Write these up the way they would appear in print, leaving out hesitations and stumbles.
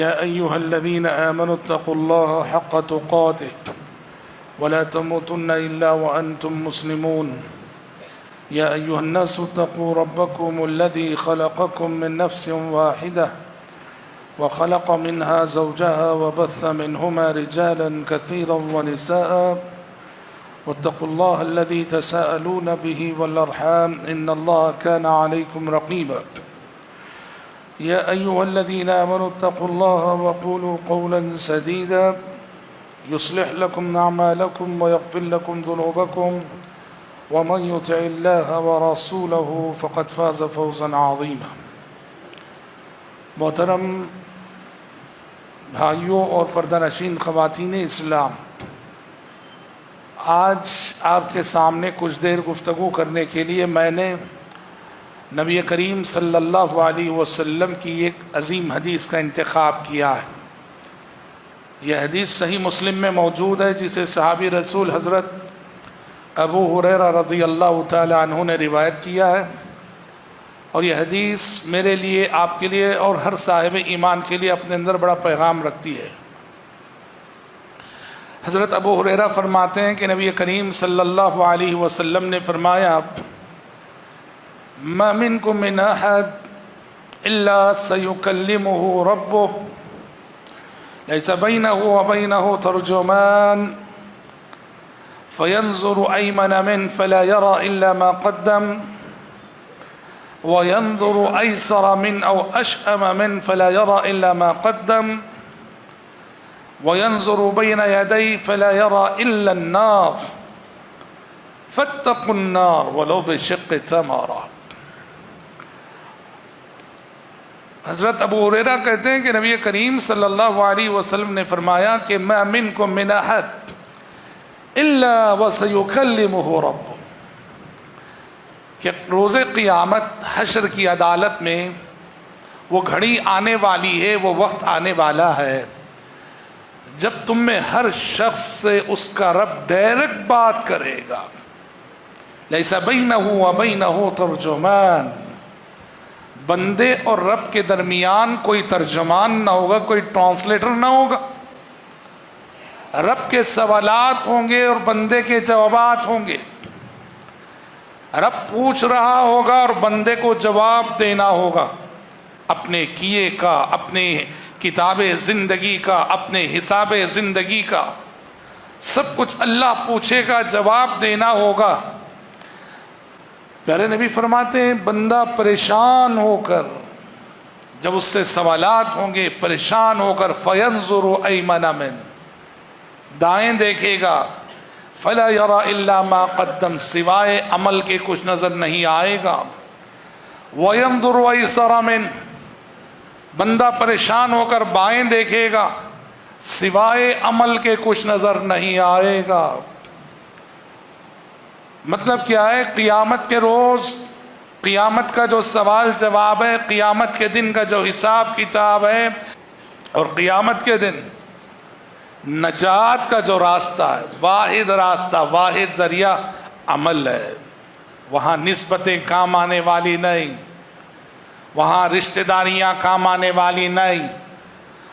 يا أيها الذين آمنوا اتقوا الله حق تقاته ولا تموتن إلا وأنتم مسلمون يا أيها الناس اتقوا ربكم الذي خلقكم من نفس واحدة وخلق منها زوجها وبث منهما رجالا كثيرا ونساء واتقوا الله الذي تساءلون به والأرحام إن الله كان عليكم رقيبا يا أيها الذين آمنوا اتقوا الله وقولوا قولا سديدا يصلح لكم أعمالكم ويغفر لكم ذنوبكم ومن يطع الله ورسوله فقد فاز فوزا عظيما. محترم بھائیوں اور پردہ نشین خواتین اسلام، آج آپ کے سامنے کچھ دیر گفتگو کرنے کے لیے میں نے نبی کریم صلی اللہ علیہ وسلم کی ایک عظیم حدیث کا انتخاب کیا ہے۔ یہ حدیث صحیح مسلم میں موجود ہے، جسے صحابی رسول حضرت ابو ہریرہ رضی اللہ تعالی عنہ نے روایت کیا ہے، اور یہ حدیث میرے لیے، آپ کے لیے اور ہر صاحب ایمان کے لیے اپنے اندر بڑا پیغام رکھتی ہے۔ حضرت ابو ہریرہ فرماتے ہیں کہ نبی کریم صلی اللہ علیہ وسلم نے فرمایا، ما منکم من احد الا سیکلمہ ربہ لیس بینہ وبینہ ترجمان فینظر ایمن من فلا یرى الا ما قدم وینظر ایسر من او اشأم من فلا یرى الا ما قدم وینظر بین یدی فلا یرى الا النار فاتقوا النار ولو بشق تمرہ۔ حضرت ابو ہریرہ کہتے ہیں کہ نبی کریم صلی اللہ علیہ وسلم نے فرمایا کہ ما منکم من احد الا وسیکلمہ ربہ، کہ روز قیامت حشر کی عدالت میں وہ گھڑی آنے والی ہے، وہ وقت آنے والا ہے جب تم میں ہر شخص سے اس کا رب ڈائریکٹ بات کرے گا، لیس بینہ وبینہ ترجمان، بندے اور رب کے درمیان کوئی ترجمان نہ ہوگا، کوئی ٹرانسلیٹر نہ ہوگا۔ رب کے سوالات ہوں گے اور بندے کے جوابات ہوں گے، رب پوچھ رہا ہوگا اور بندے کو جواب دینا ہوگا، اپنے کیے کا، اپنے کتاب زندگی کا، اپنے حساب زندگی کا، سب کچھ اللہ پوچھے گا، جواب دینا ہوگا۔ پیارے نبی فرماتے ہیں بندہ پریشان ہو کر، جب اس سے سوالات ہوں گے، پریشان ہو کر فینظر ایمن من، دائیں دیکھے گا، فلا یری الا ما قدم، سوائے عمل کے کچھ نظر نہیں آئے گا، وینظر ایسر من، بندہ پریشان ہو کر بائیں دیکھے گا، سوائے عمل کے کچھ نظر نہیں آئے گا۔ مطلب کیا ہے؟ قیامت کے روز، قیامت کا جو سوال جواب ہے، قیامت کے دن کا جو حساب کتاب ہے، اور قیامت کے دن نجات کا جو راستہ ہے، واحد راستہ، واحد ذریعہ عمل ہے۔ وہاں نسبتیں کام آنے والی نہیں، وہاں رشتہ داریاں کام آنے والی نہیں،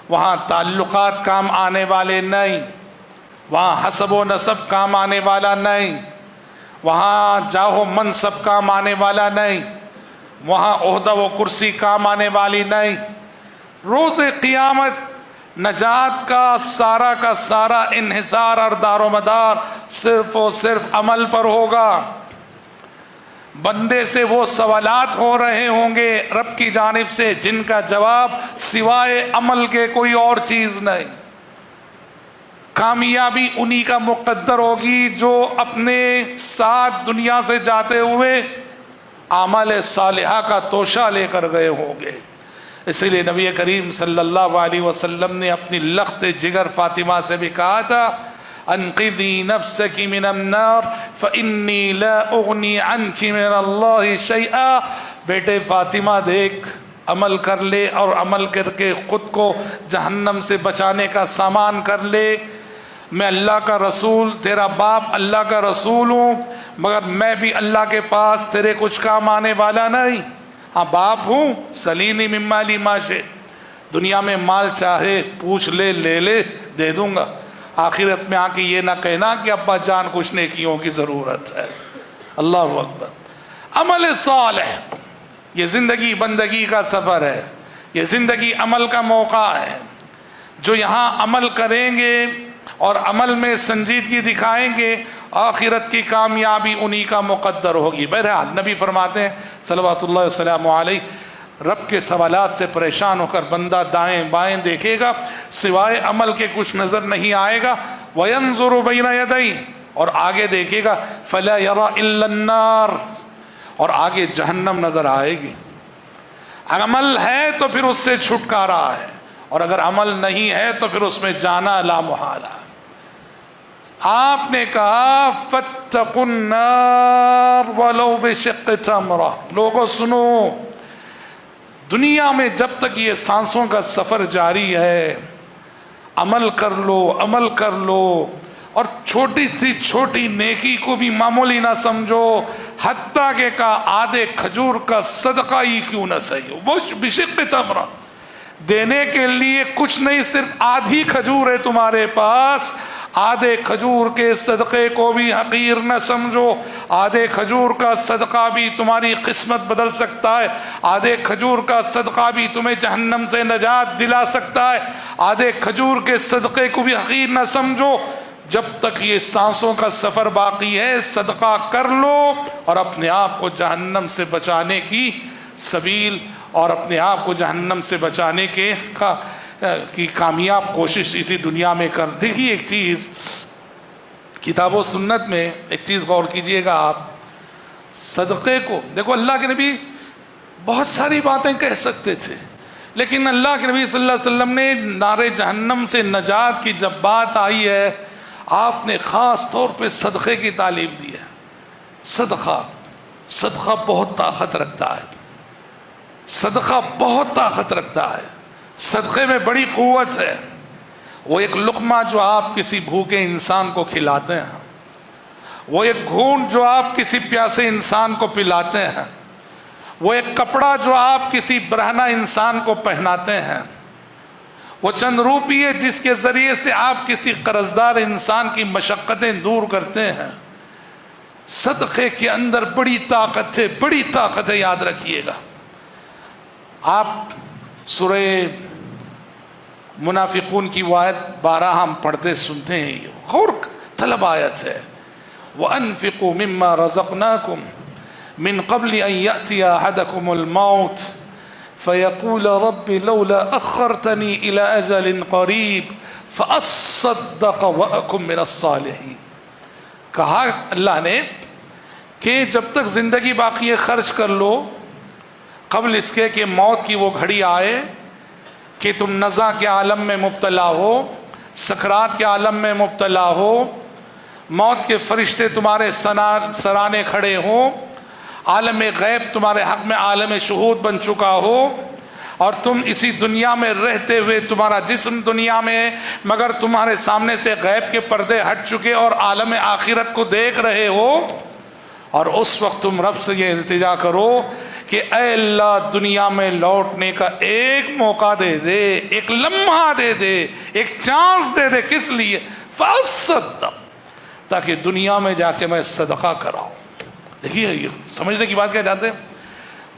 وہاں تعلقات کام آنے والے نہیں، وہاں حسب و نسب کام آنے والا نہیں، وہاں جاہ و منصب کام آنے والا نہیں، وہاں عہدہ و کرسی کام آنے والی نہیں۔ روز قیامت نجات کا سارا انحصار اور دار و مدار صرف و صرف عمل پر ہوگا۔ بندے سے وہ سوالات ہو رہے ہوں گے رب کی جانب سے، جن کا جواب سوائے عمل کے کوئی اور چیز نہیں۔ کامیابی انہی کا مقدر ہوگی جو اپنے ساتھ دنیا سے جاتے ہوئے اعمال صالحہ کا توشہ لے کر گئے ہوں گے۔ اسی لیے نبی کریم صلی اللہ علیہ وسلم نے اپنی لخت جگر فاطمہ سے بھی کہا تھا، انقذی نفسک من النار فانی لا اغنی عنک من اللہ شیئا، بیٹے فاطمہ دیکھ، عمل کر لے اور عمل کر کے خود کو جہنم سے بچانے کا سامان کر لے۔ میں اللہ کا رسول، تیرا باپ اللہ کا رسول ہوں، مگر میں بھی اللہ کے پاس تیرے کچھ کام آنے والا نہیں۔ ہاں باپ ہوں، سلینی من مالی ما شئت، دنیا میں مال چاہے پوچھ لے لے لے دے دوں گا، آخرت میں آ کے یہ نہ کہنا کہ ابا جان کچھ نیکیوں کی ضرورت ہے۔ اللہ اکبر۔ عمل صالح، یہ زندگی بندگی کا سفر ہے، یہ زندگی عمل کا موقع ہے۔ جو یہاں عمل کریں گے اور عمل میں سنجیدگی دکھائیں گے، آخرت کی کامیابی انہی کا مقدر ہوگی۔ بہرحال نبی فرماتے ہیں صلوات اللہ وسلم علیہ، رب کے سوالات سے پریشان ہو کر بندہ دائیں بائیں دیکھے گا، سوائے عمل کے کچھ نظر نہیں آئے گا۔ وَيَنظُرُ بَيْنَ يَدَيْهِ، اور آگے دیکھے گا، فَلَا يَرَى إِلَّا النَّارِ، اور آگے جہنم نظر آئے گی۔ عمل ہے تو پھر اس سے چھٹکارا ہے، اور اگر عمل نہیں ہے تو پھر اس میں جانا لا محالہ۔ آپ نے کہا فَاتَّقُوا النَّارَ وَلَوْ بِشِقِّ تَمْرَةٍ۔ لوگوں سنو، دنیا میں جب تک یہ سانسوں کا سفر جاری ہے، عمل کر لو، عمل کر لو، اور چھوٹی سی چھوٹی نیکی کو بھی معمولی نہ سمجھو، حتیٰ کہ آدھے کھجور کا صدقہ ہی کیوں نہ صحیح ہو، وہ بشق تمرہ، دینے کے لیے کچھ نہیں، صرف آدھی کھجور ہے تمہارے پاس، آدھے کھجور کے صدقے کو بھی حقیر نہ سمجھو۔ آدھے کھجور کا صدقہ بھی تمہاری قسمت بدل سکتا ہے، آدھے کھجور کا صدقہ بھی تمہیں جہنم سے نجات دلا سکتا ہے، آدھے کھجور کے صدقے کو بھی حقیر نہ سمجھو۔ جب تک یہ سانسوں کا سفر باقی ہے، صدقہ کر لو اور اپنے آپ کو جہنم سے بچانے کی سبیل اور اپنے آپ کو جہنم سے بچانے کی کامیاب کوشش اسی دنیا میں کر۔ دیکھیے ایک چیز، کتاب و سنت میں ایک چیز غور کیجئے گا آپ، صدقے کو دیکھو، اللہ کے نبی بہت ساری باتیں کہہ سکتے تھے، لیکن اللہ کے نبی صلی اللہ علیہ وسلم نے نار جہنم سے نجات کی جب بات آئی ہے، آپ نے خاص طور پہ صدقے کی تعلیم دی ہے۔ صدقہ بہت طاقت رکھتا ہے، صدقہ بہت طاقت رکھتا ہے، صدقے میں بڑی قوت ہے۔ وہ ایک لقمہ جو آپ کسی بھوکے انسان کو کھلاتے ہیں، وہ ایک گھونٹ جو آپ کسی پیاسے انسان کو پلاتے ہیں، وہ ایک کپڑا جو آپ کسی برہنہ انسان کو پہناتے ہیں، وہ چند روپیے جس کے ذریعے سے آپ کسی قرضدار انسان کی مشقتیں دور کرتے ہیں، صدقے کے اندر بڑی طاقت ہے، بڑی طاقت ہے، یاد رکھیے گا۔ آپ سورہ منافقون کی آیت 12 ہم پڑھتے سنتے ہیں، غور طلب آیت ہے، وَأَنفِقُوا مِمَّا رَزَقْنَاكُمْ مِن قَبْلِ أَن يَأْتِيَ أَحَدَكُمُ الْمَوْتُ فَيَقُولَ رَبِّ لَوْلَا أَخَّرْتَنِي إِلَىٰ أَجَلٍ قَرِيبٍ فَأَصَّدَّقَ وَأَكُن مِّنَ الصَّالِحِينَ۔ کہا اللہ نے کہ جب تک زندگی باقی ہے خرچ کر لو، قبل اس کے کہ موت کی وہ گھڑی آئے کہ تم نزع کے عالم میں مبتلا ہو، سکرات کے عالم میں مبتلا ہو، موت کے فرشتے تمہارے سرانے کھڑے ہوں، عالم غیب تمہارے حق میں عالم شہود بن چکا ہو، اور تم اسی دنیا میں رہتے ہوئے تمہارا جسم دنیا میں، مگر تمہارے سامنے سے غیب کے پردے ہٹ چکے اور عالم آخرت کو دیکھ رہے ہو، اور اس وقت تم رب سے یہ التجا کرو کہ اے اللہ دنیا میں لوٹنے کا ایک موقع دے دے، ایک لمحہ دے دے، ایک چانس دے دے۔ کس لیے؟ فَأَصَّدَّقَ، تاکہ دنیا میں جا کے میں صدقہ کراؤں۔ دیکھیے یہ سمجھنے کی بات کیا جانتے ہیں،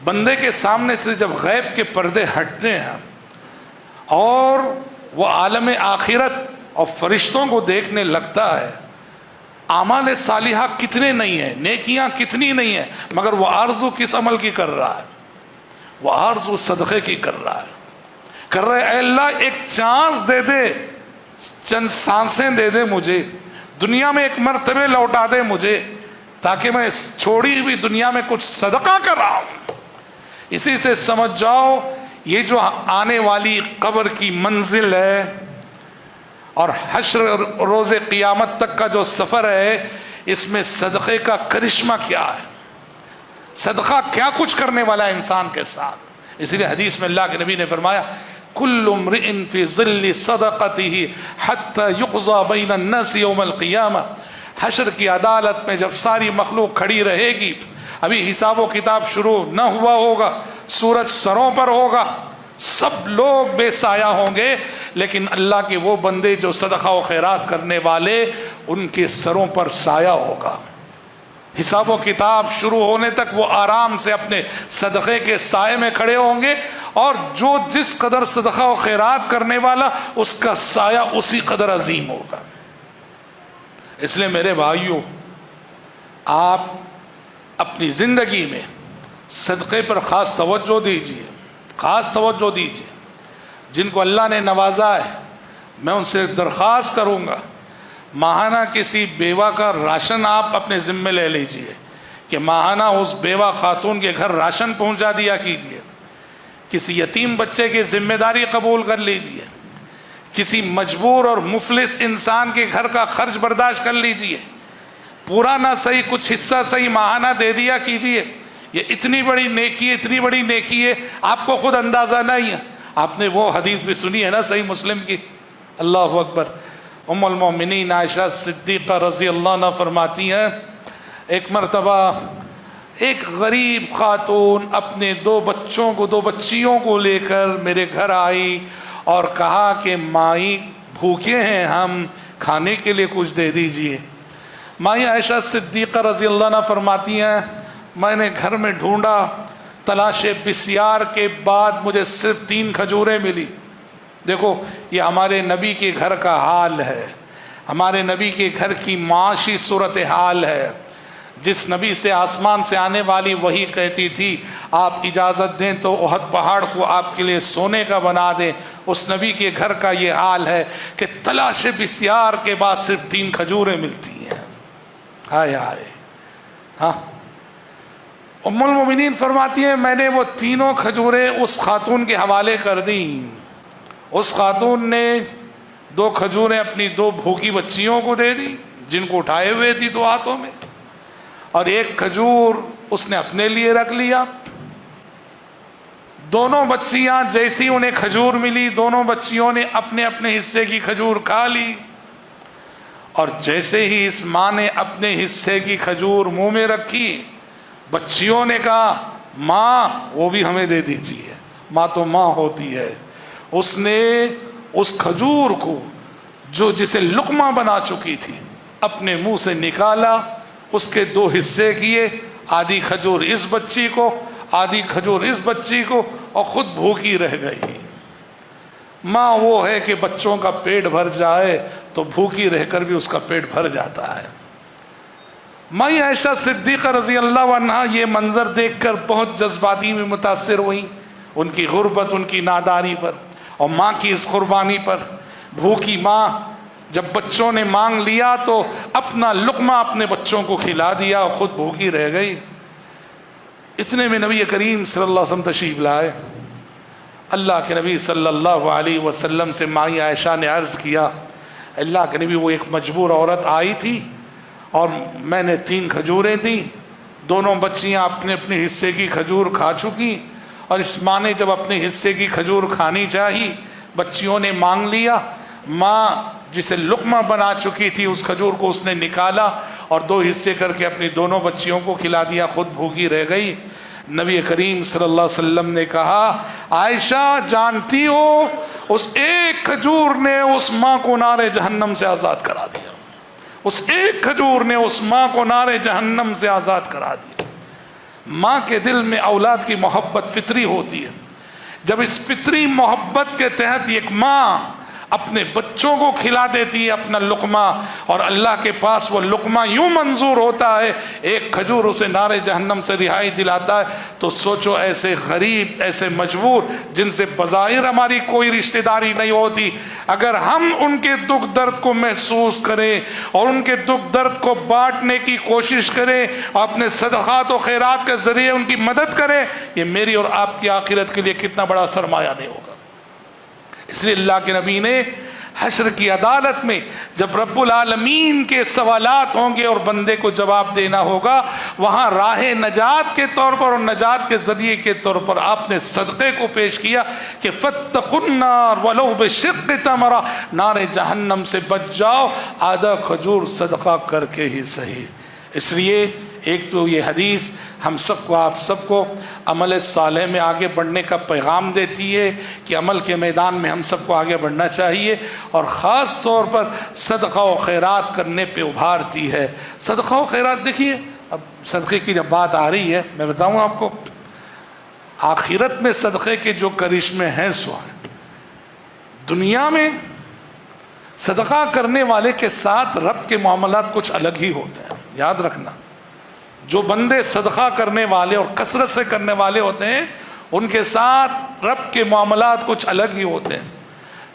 بندے کے سامنے سے جب غیب کے پردے ہٹتے ہیں اور وہ عالم آخرت اور فرشتوں کو دیکھنے لگتا ہے، اعمال صالحہ کتنے نہیں ہیں، نیکیاں کتنی نہیں ہیں، مگر وہ آرزو کس عمل کی کر رہا ہے؟ وہ آرزو صدقے کی کر رہا ہے، اے اللہ ایک چانس دے دے، چند سانسیں دے دے مجھے، دنیا میں ایک مرتبہ لوٹا دے مجھے، تاکہ میں اس چھوڑی ہوئی دنیا میں کچھ صدقہ کراؤں۔ اسی سے سمجھ جاؤ یہ جو آنے والی قبر کی منزل ہے اور حشر روز قیامت تک کا جو سفر ہے، اس میں صدقے کا کرشمہ کیا ہے، صدقہ کیا کچھ کرنے والا ہے انسان کے ساتھ۔ اس لیے حدیث میں اللہ کے نبی نے فرمایا کل امرئ فی ظل صدقتہ حتی یقضى بین الناس یوم القیامہ۔ حشر کی عدالت میں جب ساری مخلوق کھڑی رہے گی، ابھی حساب و کتاب شروع نہ ہوا ہوگا، سورج سروں پر ہوگا، سب لوگ بے سایہ ہوں گے، لیکن اللہ کے وہ بندے جو صدقہ و خیرات کرنے والے، ان کے سروں پر سایہ ہوگا۔ حساب و کتاب شروع ہونے تک وہ آرام سے اپنے صدقے کے سائے میں کھڑے ہوں گے، اور جو جس قدر صدقہ و خیرات کرنے والا، اس کا سایہ اسی قدر عظیم ہوگا۔ اس لیے میرے بھائیوں، آپ اپنی زندگی میں صدقے پر خاص توجہ دیجیے، خاص توجہ دیجیے۔ جن کو اللہ نے نوازا ہے، میں ان سے درخواست کروں گا، ماہانہ کسی بیوہ کا راشن آپ اپنے ذمے لے لیجئے، کہ ماہانہ اس بیوہ خاتون کے گھر راشن پہنچا دیا کیجئے۔ کسی یتیم بچے کی ذمہ داری قبول کر لیجئے، کسی مجبور اور مفلس انسان کے گھر کا خرچ برداشت کر لیجئے، پورا نہ صحیح کچھ حصہ صحیح ماہانہ دے دیا کیجئے۔ یہ اتنی بڑی نیکی ہے، اتنی بڑی نیکی ہے، آپ کو خود اندازہ نہیں ہے۔ آپ نے وہ حدیث بھی سنی ہے نا صحیح مسلم کی، اللہ اکبر، ام المومنین عائشہ صدیقہ رضی اللہ عنہ فرماتی ہیں، ایک مرتبہ ایک غریب خاتون اپنے دو بچیوں کو لے کر میرے گھر آئی اور کہا کہ مائی بھوکے ہیں، ہم کھانے کے لیے کچھ دے دیجئے۔ مائی عائشہ صدیقہ رضی اللہ عنہ فرماتی ہیں، میں نے گھر میں ڈھونڈا، تلاش بسیار کے بعد مجھے صرف 3 کھجوریں ملی۔ دیکھو یہ ہمارے نبی کے گھر کا حال ہے، ہمارے نبی کے گھر کی معاشی صورتحال ہے۔ جس نبی سے آسمان سے آنے والی وحی کہتی تھی آپ اجازت دیں تو احد پہاڑ کو آپ کے لیے سونے کا بنا دیں، اس نبی کے گھر کا یہ حال ہے کہ تلاش بسیار کے بعد صرف 3 کھجوریں ملتی ہیں۔ ہائے ہائے، ہاں۔ ام المومنین فرماتی ہیں میں نے وہ 3 کھجوریں اس خاتون کے حوالے کر دیں۔ اس خاتون نے 2 کھجوریں اپنی 2 بھوکی بچیوں کو دے دی، جن کو اٹھائے ہوئے تھی 2 ہاتھوں میں، اور 1 کھجور اس نے اپنے لیے رکھ لیا۔ دونوں بچیاں جیسی انہیں کھجور ملی، دونوں بچیوں نے اپنے اپنے حصے کی کھجور کھا لی، اور جیسے ہی اس ماں نے اپنے حصے کی کھجور منہ میں رکھی، بچیوں نے کہا ماں وہ بھی ہمیں دے دیجیے، ماں تو ماں ہوتی ہے۔ اس نے اس کھجور کو جو جسے لقمہ بنا چکی تھی اپنے منہ سے نکالا، اس کے 2 حصے کیے، آدھی کھجور اس بچی کو، آدھی کھجور اس بچی کو، اور خود بھوکی رہ گئی۔ ماں وہ ہے کہ بچوں کا پیٹ بھر جائے تو بھوکی رہ کر بھی اس کا پیٹ بھر جاتا ہے۔ ماں عائشہ صدیقہ رضی اللہ عنہ یہ منظر دیکھ کر بہت جذباتی میں متاثر ہوئیں، ان کی غربت، ان کی ناداری پر، اور ماں کی اس قربانی پر۔ بھوکی ماں جب بچوں نے مانگ لیا تو اپنا لقمہ اپنے بچوں کو کھلا دیا اور خود بھوکی رہ گئی۔ اتنے میں نبی کریم صلی اللہ علیہ وسلم تشریف لائے۔ اللہ کے نبی صلی اللہ علیہ وسلم سے ماں عائشہ نے عرض کیا، اللہ کے نبی وہ ایک مجبور عورت آئی تھی اور میں نے 3 کھجوریں دیں، دونوں بچیاں اپنے اپنے حصے کی کھجور کھا چکی، اور اس ماں نے جب اپنے حصے کی کھجور کھانی چاہی، بچیوں نے مانگ لیا، ماں جسے لقمہ بنا چکی تھی اس کھجور کو اس نے نکالا اور 2 حصے کر کے اپنی دونوں بچیوں کو کھلا دیا، خود بھوکی رہ گئی۔ نبی کریم صلی اللہ علیہ وسلم نے کہا عائشہ جانتی ہو اس ایک کھجور نے اس ماں کو نار جہنم سے آزاد کرا دیا، اس ایک کھجور نے اس ماں کو نار جہنم سے آزاد کرا دیا۔ ماں کے دل میں اولاد کی محبت فطری ہوتی ہے، جب اس فطری محبت کے تحت ایک ماں اپنے بچوں کو کھلا دیتی ہے اپنا لقمہ، اور اللہ کے پاس وہ لقمہ یوں منظور ہوتا ہے، ایک کھجور اسے نار جہنم سے رہائی دلاتا ہے، تو سوچو ایسے غریب، ایسے مجبور، جن سے بظاہر ہماری کوئی رشتہ داری نہیں ہوتی، اگر ہم ان کے دکھ درد کو محسوس کریں اور ان کے دکھ درد کو بانٹنے کی کوشش کریں اور اپنے صدقات و خیرات کے ذریعے ان کی مدد کریں، یہ میری اور آپ کی آخرت کے لیے کتنا بڑا سرمایہ نہیں ہوگا۔ اس لیے اللہ کے نبی نے حشر کی عدالت میں جب رب العالمین کے سوالات ہوں گے اور بندے کو جواب دینا ہوگا، وہاں راہ نجات کے طور پر اور نجات کے ذریعے کے طور پر آپ نے صدقے کو پیش کیا کہ فاتقوا النار ولو بشق تمرہ، نار جہنم سے بچ جاؤ آدھا کھجور صدقہ کر کے ہی صحیح۔ اس لیے ایک تو یہ حدیث ہم سب کو آپ سب کو عمل صالح میں آگے بڑھنے کا پیغام دیتی ہے کہ عمل کے میدان میں ہم سب کو آگے بڑھنا چاہیے، اور خاص طور پر صدقہ و خیرات کرنے پہ ابھارتی ہے۔ صدقہ و خیرات دیکھیے، اب صدقے کی جب بات آ رہی ہے میں بتاؤں آپ کو، آخرت میں صدقے کے جو کرشمے ہیں سو ہیں، دنیا میں صدقہ کرنے والے کے ساتھ رب کے معاملات کچھ الگ ہی ہوتے ہیں۔ یاد رکھنا، جو بندے صدقہ کرنے والے اور کثرت سے کرنے والے ہوتے ہیں ان کے ساتھ رب کے معاملات کچھ الگ ہی ہوتے ہیں۔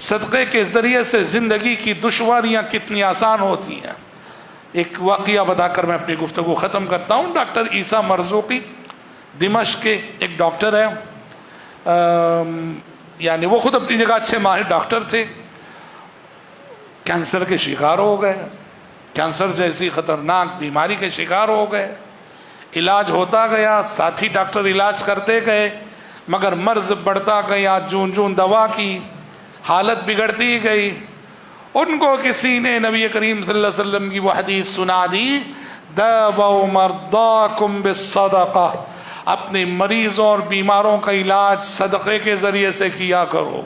صدقے کے ذریعے سے زندگی کی دشواریاں کتنی آسان ہوتی ہیں۔ ایک واقعہ بتا کر میں اپنی گفتگو ختم کرتا ہوں۔ ڈاکٹر عیسیٰ مرزوقی دمشق کے ایک ڈاکٹر ہیں، یعنی وہ خود اپنی جگہ اچھے ماہر ڈاکٹر تھے، کینسر کے شکار ہو گئے، کینسر جیسی خطرناک بیماری کے شکار ہو گئے۔ علاج ہوتا گیا، ساتھی ڈاکٹر علاج کرتے گئے، مگر مرض بڑھتا گیا، جون جون دوا کی حالت بگڑتی گئی۔ ان کو کسی نے نبی کریم صلی اللہ علیہ وسلم کی وہ حدیث سنا دی، داووا مرضاکم بالصدقہ، اپنے مریضوں اور بیماروں کا علاج صدقے کے ذریعے سے کیا کرو۔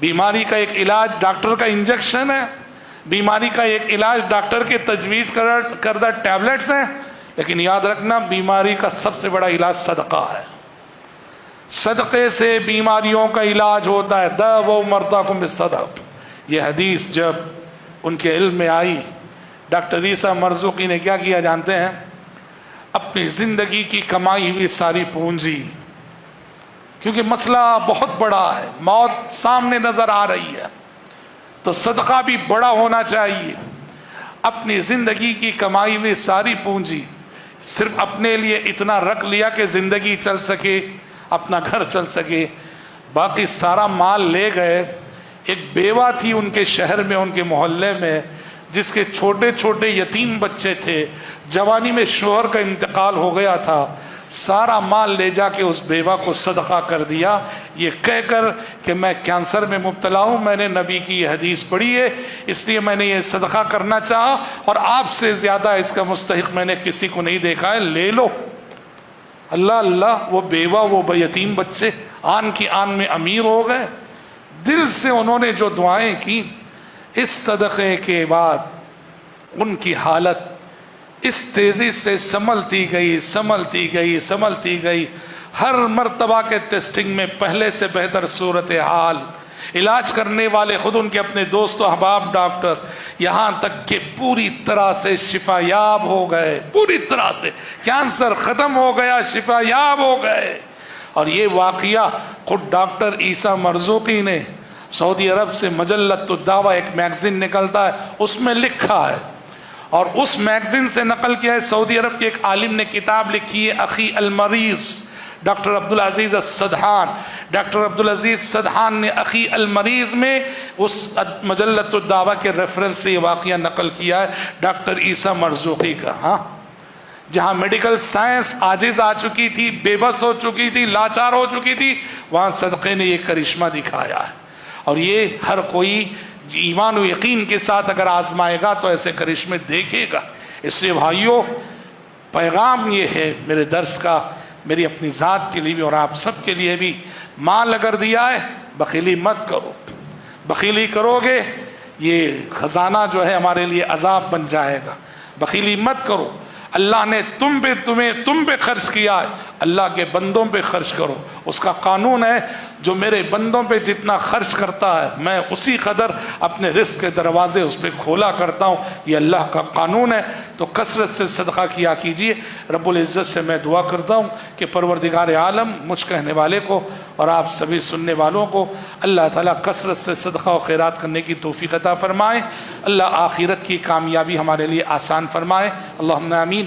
بیماری کا ایک علاج ڈاکٹر کا انجیکشن ہے، بیماری کا ایک علاج ڈاکٹر کے تجویز کردہ ٹیبلٹس ہیں، لیکن یاد رکھنا بیماری کا سب سے بڑا علاج صدقہ ہے۔ صدقے سے بیماریوں کا علاج ہوتا ہے۔ داووا مرضاکم بالصدقہ، یہ حدیث جب ان کے علم میں آئی، ڈاکٹر عیسیٰ مرزوقی نے کیا کیا جانتے ہیں؟ اپنی زندگی کی کمائی ہوئی ساری پونجی، کیونکہ مسئلہ بہت بڑا ہے، موت سامنے نظر آ رہی ہے، تو صدقہ بھی بڑا ہونا چاہیے۔ اپنی زندگی کی کمائی ہوئی ساری پونجی صرف اپنے لیے اتنا رکھ لیا کہ زندگی چل سکے، اپنا گھر چل سکے، باقی سارا مال لے گئے۔ ایک بیوہ تھی ان کے شہر میں، ان کے محلے میں، جس کے چھوٹے چھوٹے یتیم بچے تھے، جوانی میں شوہر کا انتقال ہو گیا تھا، سارا مال لے جا کے اس بیوہ کو صدقہ کر دیا، یہ کہہ کر کہ میں کینسر میں مبتلا ہوں، میں نے نبی کی یہ حدیث پڑھی ہے، اس لیے میں نے یہ صدقہ کرنا چاہا، اور آپ سے زیادہ اس کا مستحق میں نے کسی کو نہیں دیکھا ہے، لے لو۔ اللہ اللہ، وہ بیوہ، وہ یتیم بچے آن کی آن میں امیر ہو گئے۔ دل سے انہوں نے جو دعائیں کی، اس صدقے کے بعد ان کی حالت اس تیزی سے سنبھلتی گئی، سنبھلتی گئی، سنبھلتی گئی۔ ہر مرتبہ کے ٹیسٹنگ میں پہلے سے بہتر صورتحال، علاج کرنے والے خود ان کے اپنے دوست و احباب ڈاکٹر، یہاں تک کہ پوری طرح سے شفا یاب ہو گئے، پوری طرح سے کینسر ختم ہو گیا، شفا یاب ہو گئے۔ اور یہ واقعہ خود ڈاکٹر عیسیٰ مرزوقی نے سعودی عرب سے مجلۃ الدعوہ ایک میگزین نکلتا ہے اس میں لکھا ہے، اور اس میگزین سے نقل کیا ہے۔ سعودی عرب کے ایک عالم نے کتاب لکھی ہے، اخی المریض، ڈاکٹر عبدالعزیز السدحان۔ ڈاکٹر عبدالعزیز سدحان نے اخی المریض میں اس مجلۃ الدعوہ کے ریفرنس سے یہ واقعہ نقل کیا ہے ڈاکٹر عیسیٰ مرزوقی کا۔ ہاں، جہاں میڈیکل سائنس عاجز آ چکی تھی، بے بس ہو چکی تھی، لاچار ہو چکی تھی، وہاں صدقے نے یہ کرشمہ دکھایا ہے۔ اور یہ ہر کوئی ایمان و یقین کے ساتھ اگر آزمائے گا تو ایسے کرشمے دیکھے گا۔ اس لیے بھائیوں، پیغام یہ ہے میرے درس کا، میری اپنی ذات کے لیے بھی اور آپ سب کے لیے بھی، مال اگر دیا ہے بخیلی مت کرو۔ بخیلی کرو گے یہ خزانہ جو ہے ہمارے لیے عذاب بن جائے گا۔ بخیلی مت کرو۔ اللہ نے تم پہ خرچ کیا ہے، اللہ کے بندوں پہ خرچ کرو۔ اس کا قانون ہے، جو میرے بندوں پہ جتنا خرچ کرتا ہے میں اسی قدر اپنے رزق کے دروازے اس پہ کھولا کرتا ہوں، یہ اللہ کا قانون ہے۔ تو کثرت سے صدقہ کیا کیجیے۔ رب العزت سے میں دعا کرتا ہوں کہ پروردگار عالم مجھ کہنے والے کو اور آپ سبھی سننے والوں کو اللہ تعالیٰ کثرت سے صدقہ و خیرات کرنے کی توفیق عطا فرمائے۔ اللہ آخرت کی کامیابی ہمارے لیے آسان فرمائے۔ اللہم آمین۔